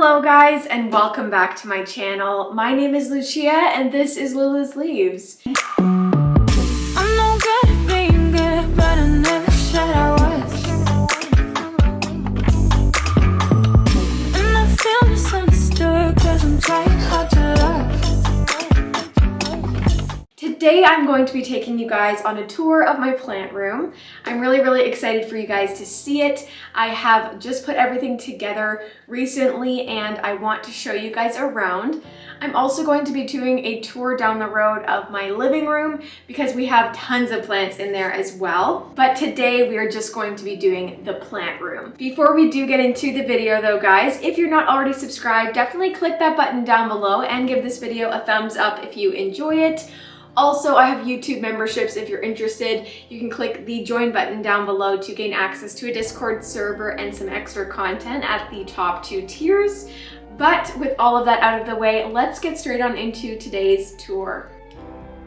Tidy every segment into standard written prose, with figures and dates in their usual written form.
Hello guys and welcome back to my channel. My name is Lucia and this is Lula's Leaves. I'm no good at being good, but I never said I was. And I feel misunderstood cause I'm trying hard to love. Today I'm going to be taking you guys on a tour of my plant room. I'm really excited for you guys to see it. I have just put everything together recently and I want to show you guys around. I'm also going to be doing a tour down the road of my living room because we have tons of plants in there as well. But today we are just going to be doing the plant room. Before we do get into the video though guys, if you're not already subscribed, definitely click that button down below and give this video a thumbs up if you enjoy it. Also, I have YouTube memberships if you're interested. You can click the join button down below to gain access to a Discord server and some extra content at the top 2 tiers. But with all of that out of the way, let's get straight on into today's tour.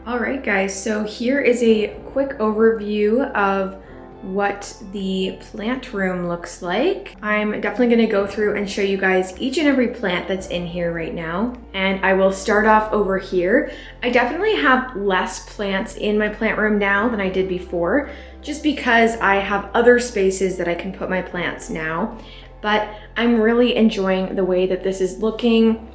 All right guys, so here is a quick overview of what the plant room looks like. I'm definitely gonna go through and show you guys each and every plant that's in here right now. And I will start off over here. I definitely have less plants in my plant room now than I did before, just because I have other spaces that I can put my plants now. But I'm really enjoying the way that this is looking.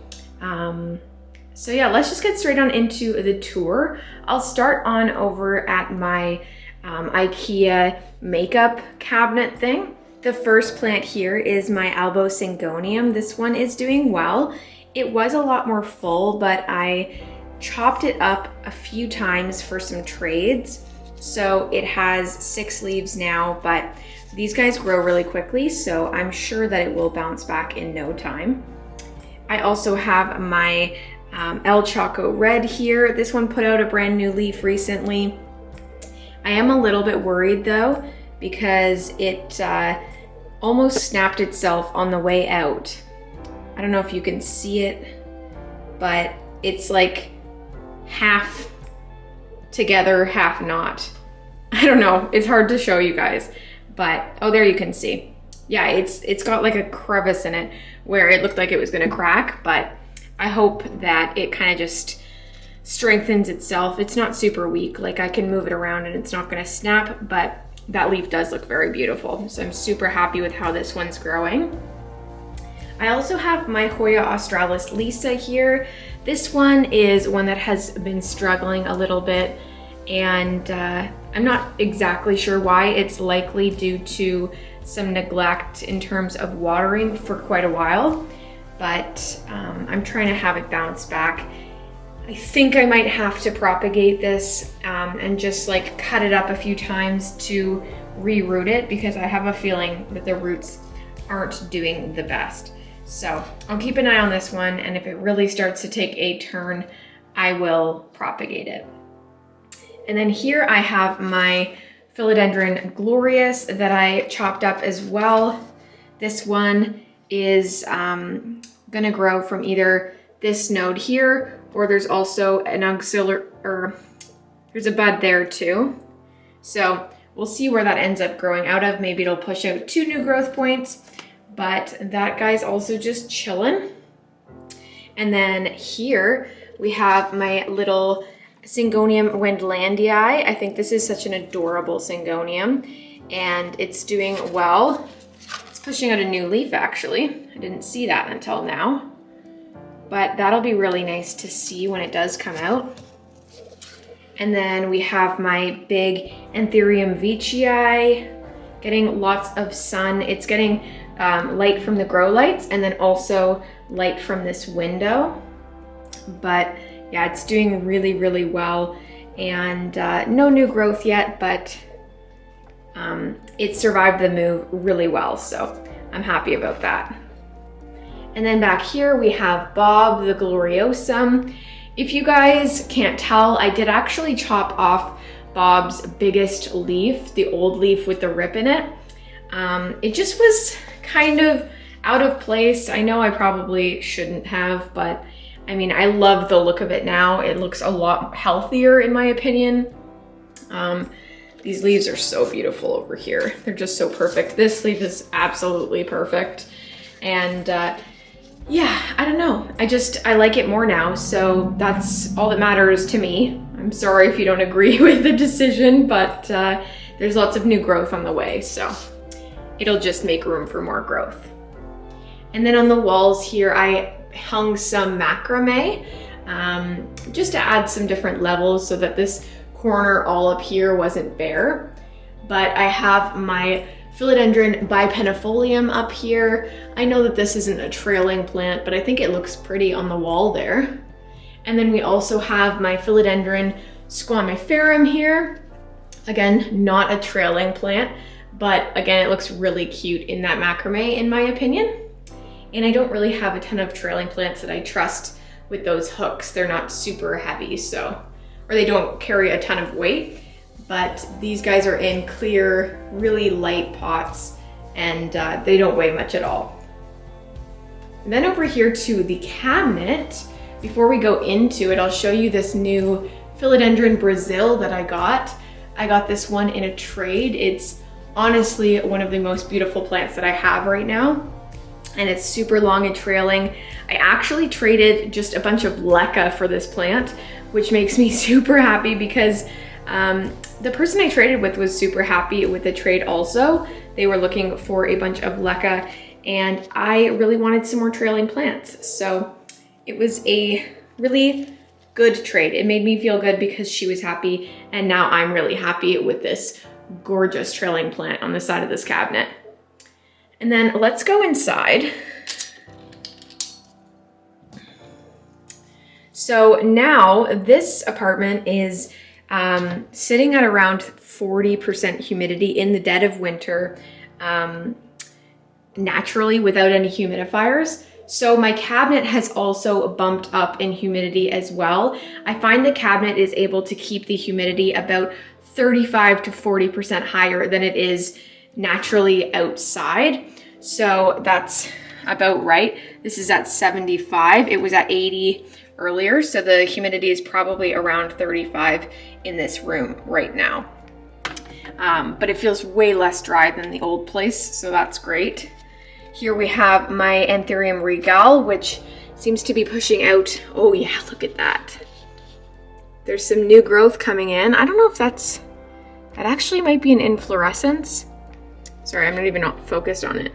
So yeah, let's just get straight on into the tour. I'll start on over at my IKEA makeup cabinet thing. The first plant here is my elbow Syngonium. This one is doing well. It was a lot more full, but I chopped it up a few times for some trades. So it has 6 leaves now, but these guys grow really quickly, so I'm sure that it will bounce back in no time. I also have my El Choco Red here. This one put out a brand new leaf recently. I am a little bit worried though, because it almost snapped itself on the way out. I don't know if you can see it, but it's like half together, half not. I don't know, it's hard to show you guys, but oh, there you can see. Yeah, it's got like a crevice in it where it looked like it was gonna crack, but I hope that it kind of just strengthens itself. It's not super weak, like I can move it around and it's not gonna snap, but that leaf does look very beautiful. So I'm super happy with how this one's growing. I also have my Hoya australis Lisa here. This one is one that has been struggling a little bit, and I'm not exactly sure why. It's likely due to some neglect in terms of watering for quite a while, but I'm trying to have it bounce back. I think I might have to propagate this and just like cut it up a few times to reroot it, because I have a feeling that the roots aren't doing the best. So I'll keep an eye on this one, and if it really starts to take a turn, I will propagate it. And then here I have my Philodendron glorious that I chopped up as well. This one is gonna grow from either this node here, or there's also an auxiliary, or there's a bud there too. So we'll see where that ends up growing out of. Maybe it'll push out 2 new growth points, but that guy's also just chilling. And then here we have my little Syngonium Wendlandii. I think this is such an adorable Syngonium, and it's doing well. It's pushing out a new leaf actually. I didn't see that until now. But that'll be really nice to see when it does come out. And then we have my big Antherium veitchii, getting lots of sun. It's getting light from the grow lights and then also light from this window. But yeah, it's doing really well. And no new growth yet, but it survived the move really well. So I'm happy about that. And then back here we have Bob the Gloriosum. If you guys can't tell, I did actually chop off Bob's biggest leaf, the old leaf with the rip in it. It just was kind of out of place. I know I probably shouldn't have, but I mean, I love the look of it now. It looks a lot healthier in my opinion. These leaves are so beautiful over here. They're just so perfect. This leaf is absolutely perfect. And yeah, I don't know. I like it more now, so that's all that matters to me. I'm sorry if you don't agree with the decision, but there's lots of new growth on the way, so it'll just make room for more growth. And then on the walls here, I hung some macrame just to add some different levels so that this corner all up here wasn't bare. But I have my Philodendron Bipenifolium up here. I know that this isn't a trailing plant, but I think it looks pretty on the wall there. And then we also have my Philodendron Squamiferum here. Again, not a trailing plant, but again, it looks really cute in that macrame in my opinion. And I don't really have a ton of trailing plants that I trust with those hooks. They're not super heavy, or they don't carry a ton of weight, but these guys are in clear, really light pots, and they don't weigh much at all. And then over here to the cabinet, before we go into it, I'll show you this new Philodendron Brazil that I got. I got this one in a trade. It's honestly one of the most beautiful plants that I have right now, and it's super long and trailing. I actually traded just a bunch of leca for this plant, which makes me super happy because the person I traded with was super happy with the trade also. They were looking for a bunch of leca, and I really wanted some more trailing plants. So it was a really good trade. It made me feel good because she was happy, and now I'm really happy with this gorgeous trailing plant on the side of this cabinet. And then let's go inside. So now this apartment is sitting at around 40% humidity in the dead of winter, naturally without any humidifiers. So my cabinet has also bumped up in humidity as well. I find the cabinet is able to keep the humidity about 35 to 40% higher than it is naturally outside. So that's about right. This is at 75. It was at 80 earlier, so the humidity is probably around 35 in this room right now. But it feels way less dry than the old place, so that's great. Here we have my Antherium regal, which seems to be pushing out. Oh yeah, look at that. There's some new growth coming in. I don't know if that actually might be an inflorescence. Sorry, I'm not even focused on it.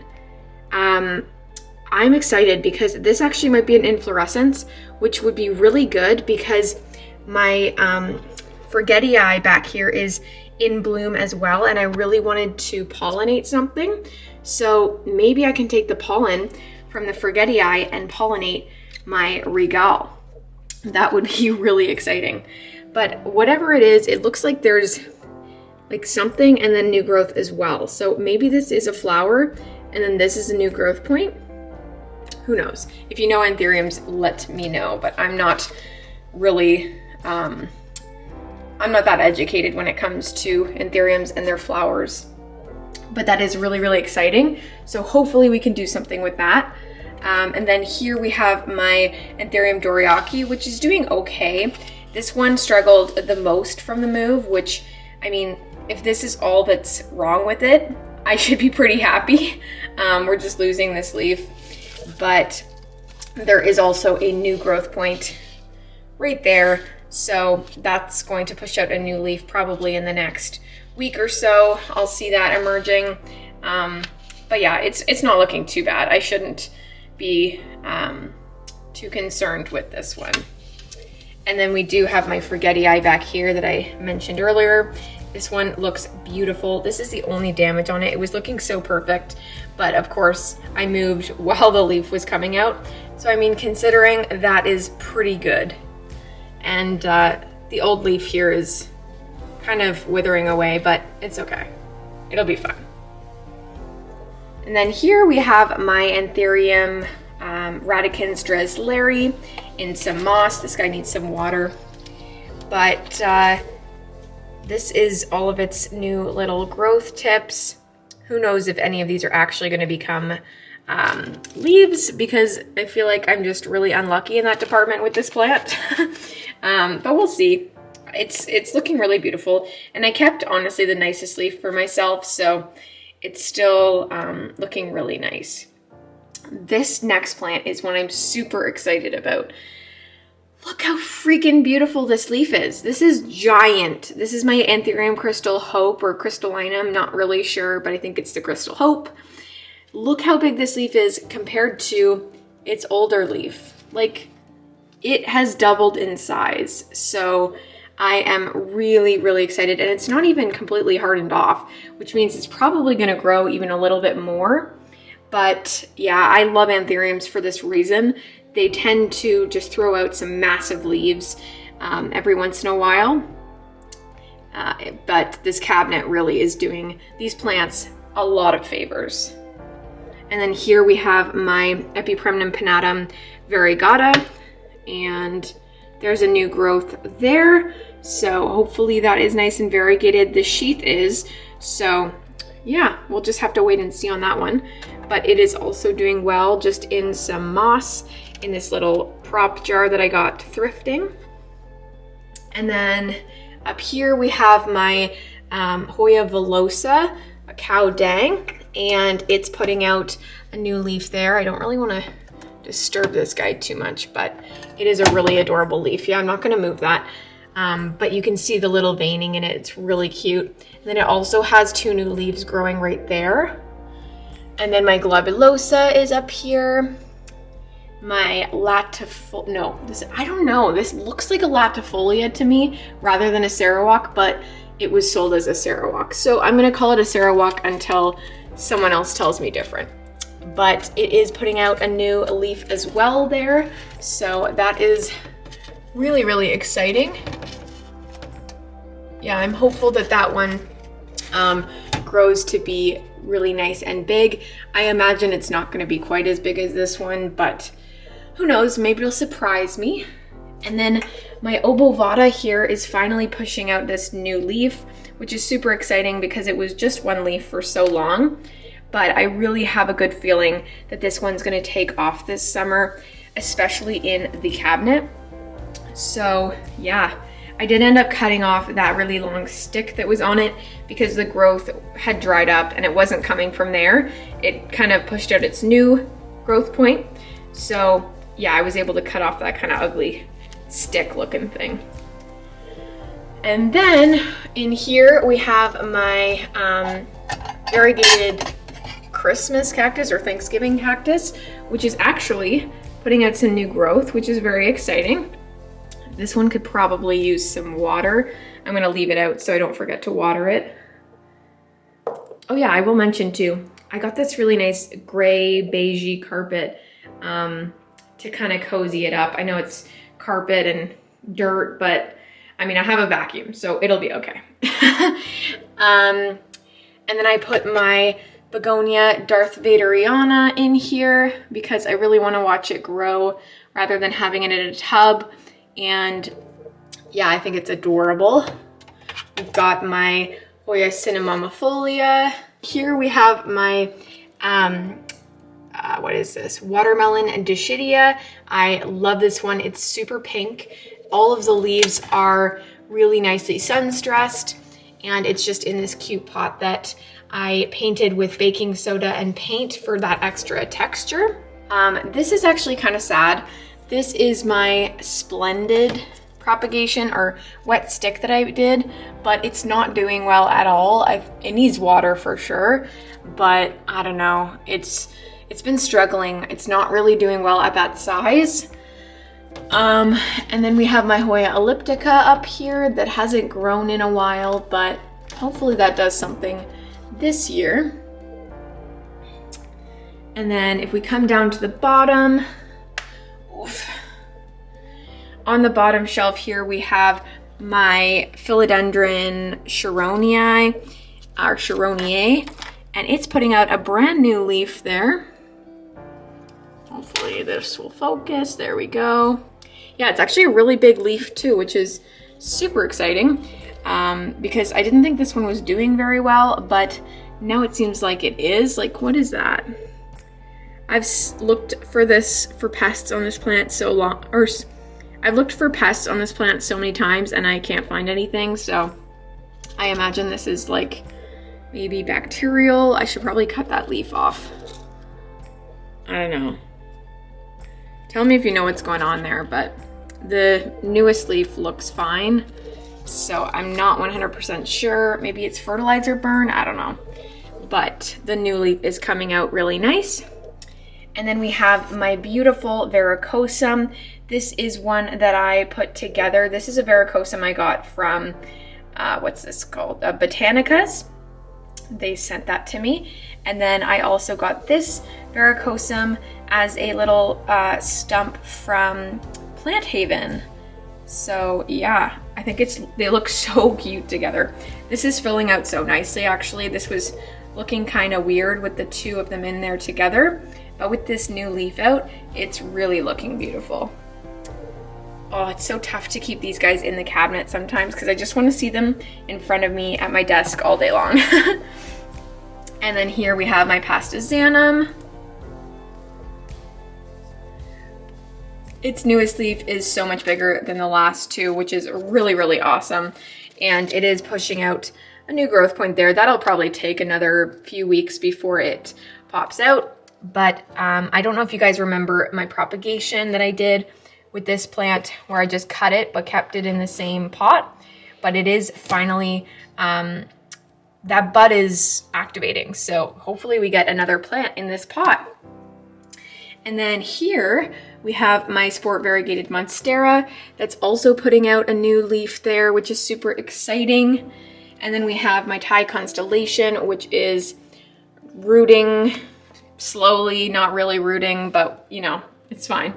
I'm excited because this actually might be an inflorescence, which would be really good because my Forgetii back here is in bloom as well, and I really wanted to pollinate something. So maybe I can take the pollen from the Forgetii and pollinate my regal. That would be really exciting. But whatever it is, it looks like there's like something and then new growth as well. So maybe this is a flower and then this is a new growth point. Who knows? If you know anthuriums, let me know, but I'm not really, I'm not that educated when it comes to anthuriums and their flowers, but that is really, really exciting. So hopefully we can do something with that. And then here we have my Antherium Doriaki, which is doing okay. This one struggled the most from the move, which, I mean, if this is all that's wrong with it, I should be pretty happy. We're just losing this leaf. But there is also a new growth point right there. So that's going to push out a new leaf probably in the next week or so. I'll see that emerging. But yeah, it's not looking too bad. I shouldn't be too concerned with this one. And then we do have my Forgetii back here that I mentioned earlier. This one looks beautiful. This is the only damage on it. It was looking so perfect, but of course I moved while the leaf was coming out. So I mean, considering that is pretty good. And the old leaf here is kind of withering away, but it's okay. It'll be fine. And then here we have my Antherium Radicans Dressleri in some moss. This guy needs some water, but this is all of its new little growth tips. Who knows if any of these are actually going to become leaves, because I feel like I'm just really unlucky in that department with this plant. But we'll see. It's looking really beautiful, and I kept honestly the nicest leaf for myself, so it's still looking really nice. This next plant is one I'm super excited about. Look how freaking beautiful this leaf is. This is giant. This is my Antherium Crystal Hope or Crystallinum, not really sure, but I think it's the Crystal Hope. Look how big this leaf is compared to its older leaf. Like, it has doubled in size. So I am really, really excited. And it's not even completely hardened off, which means it's probably gonna grow even a little bit more. But yeah, I love anthuriums for this reason. They tend to just throw out some massive leaves every once in a while. But this cabinet really is doing these plants a lot of favors. And then here we have my Epipremnum pinnatum variegata, and there's a new growth there. So hopefully that is nice and variegated. The sheath is, so yeah, we'll just have to wait and see on that one. But it is also doing well, just in some moss in this little prop jar that I got thrifting. And then up here we have my Hoya villosa, a cow dang, and it's putting out a new leaf there. I don't really want to disturb this guy too much, but it is a really adorable leaf. Yeah, I'm not going to move that. But you can see the little veining in it. It's really cute. And then it also has 2 new leaves growing right there. And then my globulosa is up here. My I don't know. This looks like a latifolia to me rather than a sarawak, but it was sold as a sarawak. So I'm gonna call it a sarawak until someone else tells me different. But it is putting out a new leaf as well there. So that is really, really exciting. Yeah, I'm hopeful that that one grows to be really nice and big. I imagine it's not gonna be quite as big as this one, but who knows, maybe it'll surprise me. And then my obovata here is finally pushing out this new leaf, which is super exciting because it was just 1 leaf for so long. But I really have a good feeling that this one's gonna take off this summer, especially in the cabinet. So yeah, I did end up cutting off that really long stick that was on it because the growth had dried up and it wasn't coming from there. It kind of pushed out its new growth point. So yeah, I was able to cut off that kind of ugly stick looking thing. And then in here we have my variegated Christmas cactus or Thanksgiving cactus, which is actually putting out some new growth, which is very exciting. This one could probably use some water. I'm gonna leave it out so I don't forget to water it. Oh yeah, I will mention too, I got this really nice gray beigey carpet to kind of cozy it up. I know it's carpet and dirt, but I mean, I have a vacuum, so it'll be okay. And then I put my begonia Darth Vaderiana in here because I really want to watch it grow rather than having it in a tub. And yeah, I think it's adorable. We've got my Hoya cinnamomophilia. Here we have my, what is this? Watermelon and Dischidia. I love this one. It's super pink. All of the leaves are really nicely sun-stressed, and it's just in this cute pot that I painted with baking soda and paint for that extra texture. This is actually kind of sad. This is my splendid propagation or wet stick that I did, but it's not doing well at all. It needs water for sure, but I don't know. It's been struggling. It's not really doing well at that size. And then we have my Hoya elliptica up here that hasn't grown in a while, but hopefully that does something this year. And then if we come down to the bottom, oof. On the bottom shelf here, we have my Philodendron Shironia, Archeronier, and it's putting out a brand new leaf there. Hopefully this will focus. There we go. Yeah, it's actually a really big leaf too, which is super exciting because I didn't think this one was doing very well, but now it seems like it is. Like, what is that? I've looked for pests on this plant so long, or I've looked for pests on this plant so many times and I can't find anything. So I imagine this is like maybe bacterial. I should probably cut that leaf off. I don't know. Tell me if you know what's going on there, but the newest leaf looks fine. So I'm not 100% sure. Maybe it's fertilizer burn, I don't know. But the new leaf is coming out really nice. And then we have my beautiful Varicosum. This is one that I put together. This is a Varicosum I got from, what's this called? Botanicas. They sent that to me. And then I also got this Varicosum as a little stump from Plant Haven. So yeah, I think they look so cute together. This is filling out so nicely actually. This was looking kind of weird with the two of them in there together. But with this new leaf out, it's really looking beautiful. Oh, it's so tough to keep these guys in the cabinet sometimes because I just want to see them in front of me at my desk all day long. And then here we have my Pastazanum. Its newest leaf is so much bigger than the last two, which is really, really awesome. And it is pushing out a new growth point there. That'll probably take another few weeks before it pops out. But I don't know if you guys remember my propagation that I did with this plant where I just cut it but kept it in the same pot. But it is finally, that bud is activating. So hopefully we get another plant in this pot. And then here we have my Sport Variegated Monstera that's also putting out a new leaf there, which is super exciting. And then we have my Thai Constellation, which is rooting slowly, not really rooting, but you know, it's fine.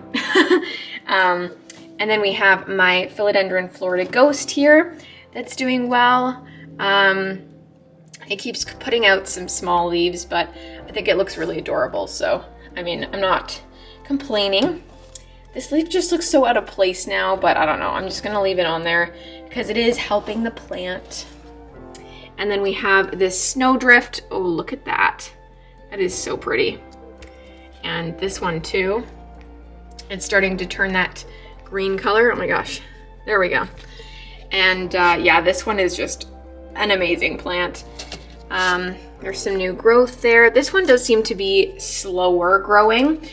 And then we have my Philodendron Florida Ghost here that's doing well. It keeps putting out some small leaves, but I think it looks really adorable. So, I mean, I'm not complaining. This leaf just looks so out of place now, but I don't know. I'm just gonna leave it on there because it is helping the plant. And then we have this Snowdrift. Oh, look at that. That is so pretty. And this one too. It's starting to turn that green color. Oh my gosh. There we go. And yeah, this one is just an amazing plant. There's some new growth there. This one does seem to be slower growing.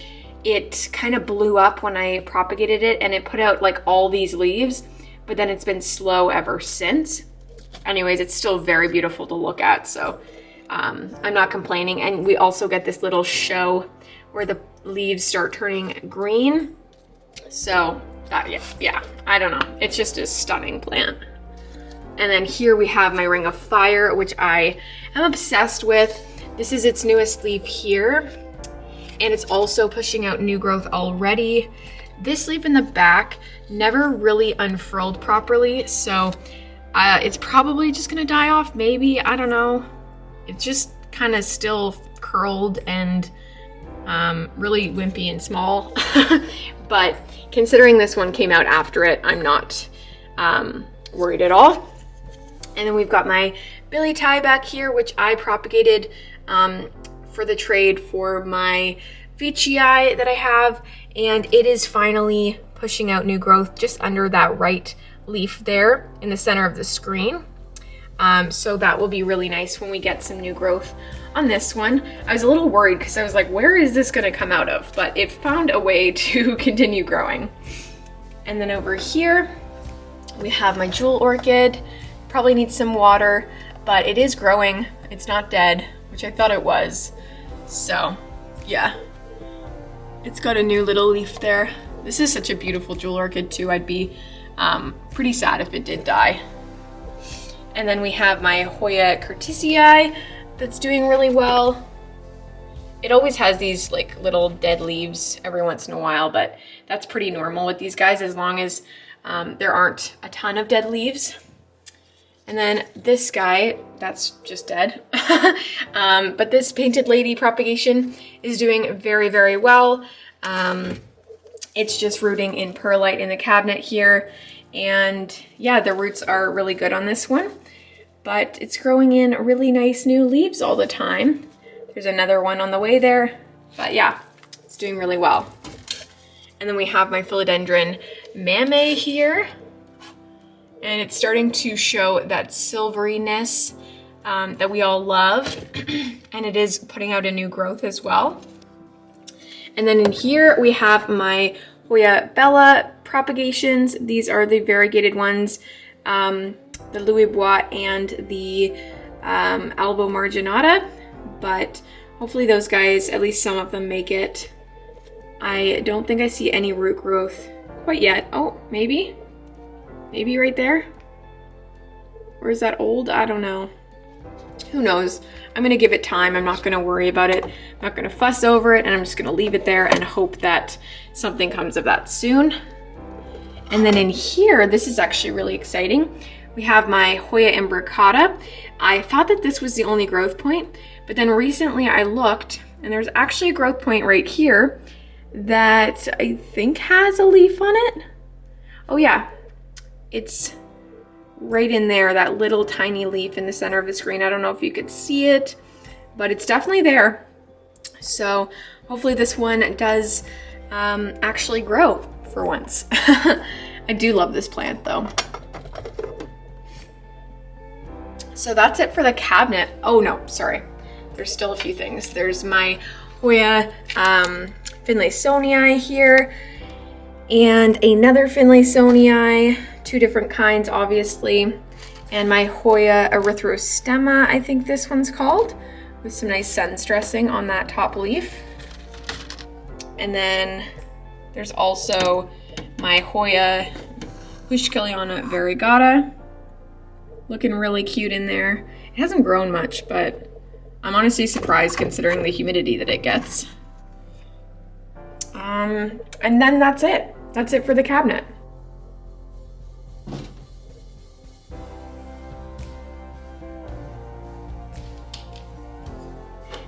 It kind of blew up when I propagated it and it put out like all these leaves, but then it's been slow ever since. Anyways, it's still very beautiful to look at, so I'm not complaining. And we also get this little show where the leaves start turning green. So yeah, I don't know. It's just a stunning plant. And then here we have my Ring of Fire, which I am obsessed with. This is its newest leaf here. And it's also pushing out new growth already. This leaf in the back never really unfurled properly, so it's probably just gonna die off, maybe, I don't know. It's just kind of still curled and really wimpy and small. But considering this one came out after it, I'm not worried at all. And then we've got my Billy Tie back here, which I propagated for the trade for my Veitchii that I have, and it is finally pushing out new growth just under that right leaf there in the center of the screen. So that will be really nice when we get some new growth on this one. I was a little worried because I was like, where is this gonna come out of? But it found a way to continue growing. And then over here, we have my Jewel Orchid. Probably needs some water, but it is growing. It's not dead, which I thought it was. So yeah, it's got a new little leaf there. This is such a beautiful Jewel Orchid too. I'd be pretty sad if it did die. And then we have my Hoya Cartisiae that's doing really well. It always has these like little dead leaves every once in a while, but that's pretty normal with these guys as long as there aren't a ton of dead leaves. And then this guy, that's just dead. But this Painted Lady propagation is doing very, very well. It's just rooting in perlite in the cabinet here. And yeah, the roots are really good on this one. But it's growing in really nice new leaves all the time. There's another one on the way there. But yeah, it's doing really well. And then we have my Philodendron Mame here. And it's starting to show that silveryness that we all love. And it is putting out a new growth as well. And then in here we have my Hoya Bella propagations. These are the variegated ones, the Louis Bois and the Albo Marginata, but hopefully those guys, at least some of them, make it. I don't think I see any root growth quite yet. Oh, maybe right there. Or is that old? I don't know. Who knows? I'm gonna give it time. I'm not gonna worry about it. I'm not gonna fuss over it, and I'm just gonna leave it there and hope that something comes of that soon. And then in here, this is actually really exciting. We have my Hoya Embroicata. I thought that this was the only growth point, but then recently I looked and there's actually a growth point right here that I think has a leaf on it. Oh yeah, it's right in there, that little tiny leaf in the center of the screen. I don't know if you could see it, but it's definitely there. So hopefully this one does actually grow for once. I do love this plant though. So that's it for the cabinet. Oh no, sorry. There's still a few things. There's my Hoya Finlaysonii here, and another Finlaysonii, two different kinds obviously, and my Hoya erythrostema, I think this one's called, with some nice sun stressing on that top leaf. And then there's also my Hoya Variegata, looking really cute in there. It hasn't grown much, but I'm honestly surprised considering the humidity that it gets. And then that's it. That's it for the cabinet.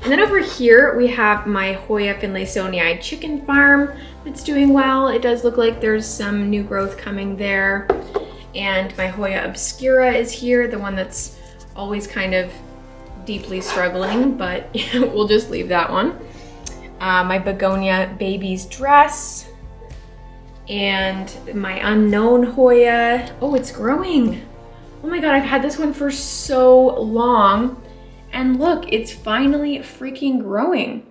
And then over here we have my Hoya Finlaysonii chicken farm that's doing well. It does look like there's some new growth coming there. And my Hoya obscura is here, the one that's always kind of deeply struggling, but we'll just leave that one. My begonia baby's dress, and my unknown Hoya. Oh, it's growing. Oh my God, I've had this one for so long. And look, it's finally freaking growing.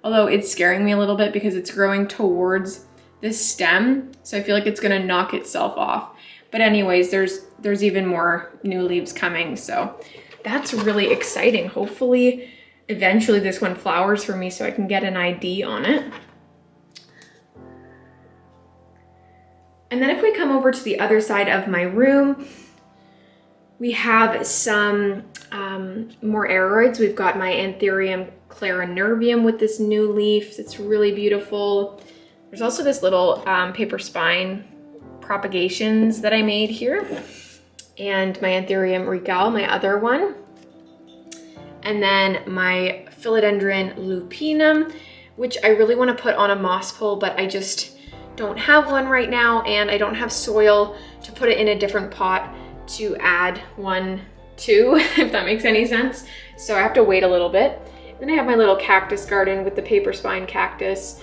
Although it's scaring me a little bit because it's growing towards the stem. So I feel like it's gonna knock itself off. But anyways, there's even more new leaves coming. So that's really exciting. Hopefully, eventually this one flowers for me so I can get an ID on it. And then if we come over to the other side of my room, we have some more aeroids. We've got my Antherium clarinervium with this new leaf. It's really beautiful. There's also this little paper spine propagations that I made here, and my Antherium regal, my other one. And then my Philodendron Lupinum, which I really want to put on a moss pole, but I just don't have one right now, and I don't have soil to put it in a different pot to add one to, if that makes any sense. So I have to wait a little bit. Then I have my little cactus garden with the paper spine cactus,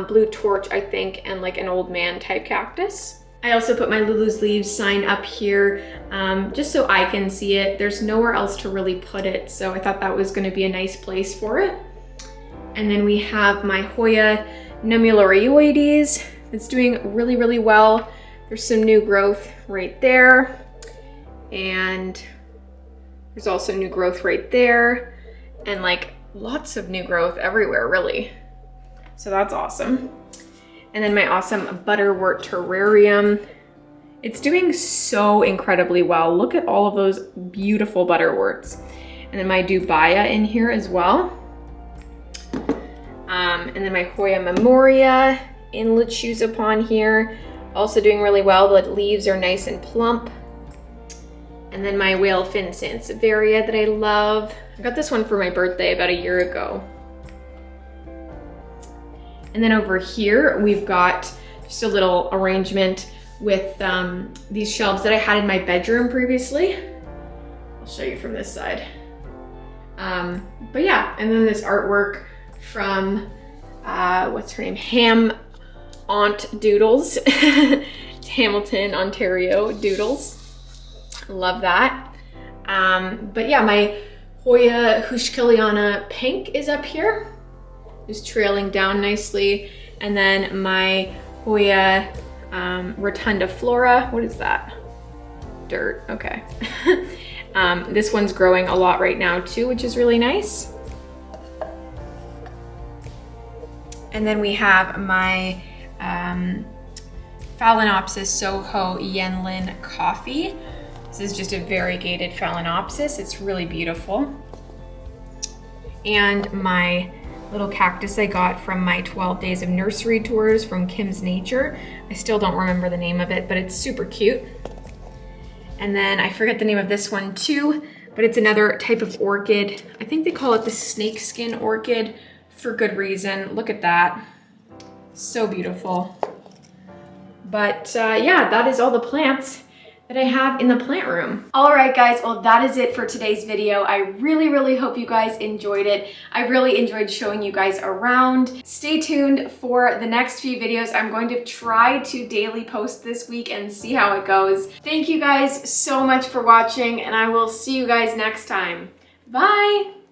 blue torch, I think, and like an old man type cactus. I also put my Lulu's Leaves sign up here just so I can see it. There's nowhere else to really put it, so I thought that was going to be a nice place for it. And then we have my Hoya Nemulryods. It's doing really, really well. There's some new growth right there, and there's also new growth right there, and like lots of new growth everywhere, really. So that's awesome. And then my awesome butterwort terrarium. It's doing so incredibly well. Look at all of those beautiful butterworts. And then my Dubaya in here as well. And then my Hoya memoria in Lechuzapon here. Also doing really well. The leaves are nice and plump. And then my whale fin sansevieria that I love. I got this one for my birthday about a year ago. And then over here, we've got just a little arrangement with these shelves that I had in my bedroom previously. I'll show you from this side. But yeah, and then this artwork from, what's her name? Ham Aunt Doodles. It's Hamilton, Ontario Doodles. Love that. But yeah, my Hoya Hushkiliana pink is up here. just trailing down nicely. And then my Hoya rotundiflora, what is that? Dirt, okay. This one's growing a lot right now too, which is really nice. And then we have my Phalaenopsis Soho Yenlin coffee. This is just a variegated Phalaenopsis. It's really beautiful. And my little cactus I got from my 12 days of nursery tours from Kim's Nature. I still don't remember the name of it, but it's super cute. And then I forget the name of this one too, but it's another type of orchid. I think they call it the snakeskin orchid for good reason. Look at that. So beautiful. But yeah, that is all the plants that I have in the plant room. All right, guys, well, that is it for today's video. I really hope you guys enjoyed it. I really enjoyed showing you guys around. Stay tuned for the next few videos. I'm going to try to daily post this week and see how it goes. Thank you guys so much for watching, and I will see you guys next time. Bye.